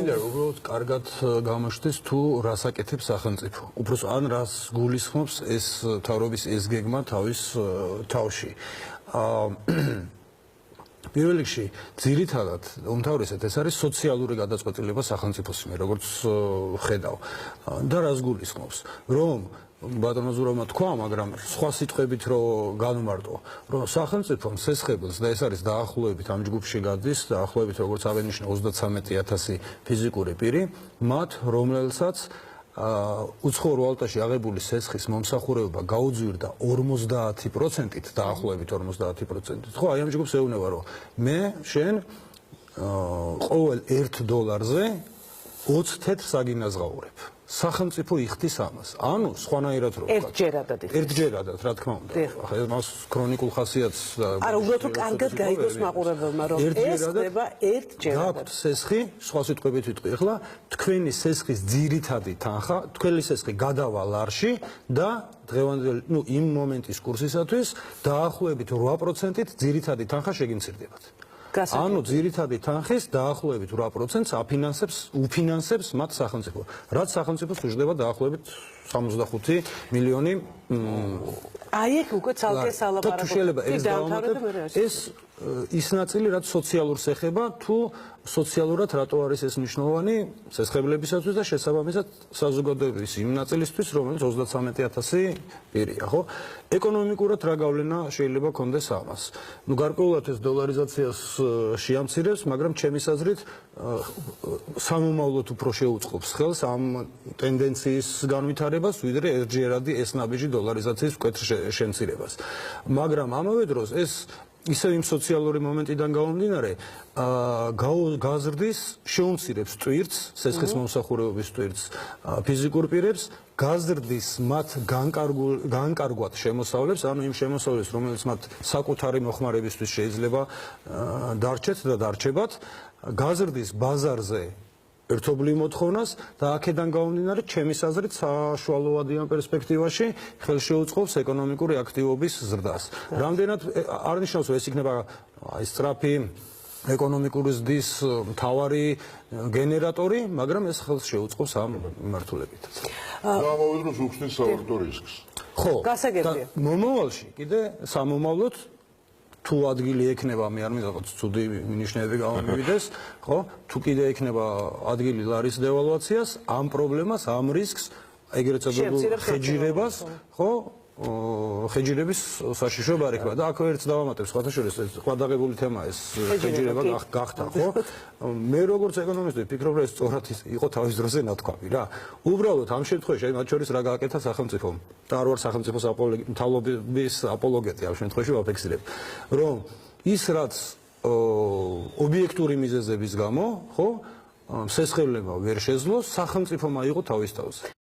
უბრალოდ კარგად გამოჩნდეს თუ რას აკეთებს სახელმწიფო. უბრალოდ ან რას გულისხმობს ეს მთავრობის ეს გეგმა თავის თავში. პირველ რიგში ძირითადად უმთავრესად ეს არის სოციალური გადაწყვეტილება სახელმწიფოს მიერ, როგორც ხედავ. და რას გულისხმობს? რომ ბატონო ზურაბმა თქვა, მაგრამ სხვა სიტყვებით რომ განვმარტო, რომ სახელმწიფომ სესხებელს და ეს არის დაახლოებით ამ ჯგუფში გადის, დაახლოებით როგორც აღნიშნე 33,000 ფიზიკური პირი, მათ რომელსაც უცხოურ ვალუტაში აღებული სესხის მომსახურება გაუძვირდა 50%-ით, დაახლოებით 50%-ით. ხო, აი ამ ჯგუფს ეუბნება, რომ მე შენ ყოველ $1-ზე 20 თეთრს აგინაზღაურებ. სახელმწიფო იხდის ამას. ანუ სხვანაირად რო ვთქვათ. ერთჯერადად, რა თქმა უნდა. ახლა მას ქრონიკულ ხასიათს არა, უბრალოდ რომ კარგად გაიგოს მაყურებელმა, რომ ეს ხდება ერთჯერადად. გაქვთ სესხი, სხვა სიტყვებით ვიტყვი, ახლა თქვენი სესხის ძირითადი თანხა, თქვენი სესხი გადავა ლარში და დღევანდელი, იმ მომენტის კურსისათვის დაახლოებით 8%-ით ძირითადი თანხა შეგიმცირდებათ. ანუ ძირითადი თანხის დაახლოებით 8%-ს უფინანსებს მათ სახელმწიფო. რაც სახელმწიფოს უჯდება დაახლოებით 65 მილიონი. აი ეგ უკვე ცალკე სალაპარაკო. თუ შეიძლება ეს დავამატებ, ეს ის ნაწილი, რაც სოციალურს ეხება, თუ სოციალურად რატო არის ეს მნიშვნელოვანი სესხებლებისათვის და შესაბამისად საზოგადოების იმ ნაწილისთვის, რომელიც 33,000 პირია, ხო? ეკონომიკურად რა გავლენა შეიძლება კონდეს ამას? გარკვეულად ეს დოლარიზაციას შეამცირებს, მაგრამ ჩემის აზრით სამომავლოდ უფრო შეუწყობს ხელს ამ ტენდენციის განვითარებას, ვიდრე ერთჯერადი ეს ნაბიჯი დოლარიზაციის მკვეთრ შემცირებას. მაგრამ ამავე დროს ეს ისევ იმ სოციალური მომენტიდან გამომდინარე, გაზრდის, შეუმცირებს ტვირთს, სესხის მომსახურებების ტვირთს ფიზიკურ პირებს, გაზრდის მათ განკარგვად შემოსავლებს, ანუ იმ შემოსავლებს, რომელიც მათ საკუთარი მოხმარებისთვის შეიძლება დარჩეთ და დარჩებათ, გაზრდის ბაზარზე ერთობლივ მოთხოვნას და აქედან გამომდინარე, ჩემის აზრით, საშუალოვადიან პერსპექტივაში ხელშეუწყობს ეკონომიკური აქტივობის ზრდას. რამდენად არ ნიშნავს, რომ ეს იქნება სწრაფი ეკონომიკური ზრდის მთავარი გენერატორი, მაგრამ ეს ხელს შეუწყობს ამ მიმართულებითაც. და ამავე დროს უხსნის სავარჯიშო რისკს. ხო, გასაგებია. მომავალში კიდე სამომავლოდ თუ ადგილი ექნება, მე არ მინდა რაღაც ცუდი ნიშნები გამომივიდეს, ხო? თუ კიდე ექნება ადგილი ლარის დევალვაციას, ამ პრობლემას, ამ რისკს, ეგრეთ წოდებულ ხეჯირებას, ხო? ხეჯირების საშიშროება არ იქნება და აქვე ერთს დავამატებ, სხვათა შორის ეს ყადაღებული თემაა ეს ხეჯირება გახდა, ხო? მე როგორც ეკონომისტი ვფიქრობ, რომ ეს სწორად იყო თავის დროზე ნათქვამი რა. უბრალოდ ამ შემთხვევაში, მათ შორის რა გააკეთა სახელმწიფომ და არ ვარ სახელმწიფოს მთავრობის აპოლოგეტი ამ შემთხვევაში ვაფიქსირებ, რომ ის რაც ობიექტური მიზეზების გამო, ხო, სესხებლებმა ვერ შეძლოს, სახელმწიფომ აიღო თავის თავზე.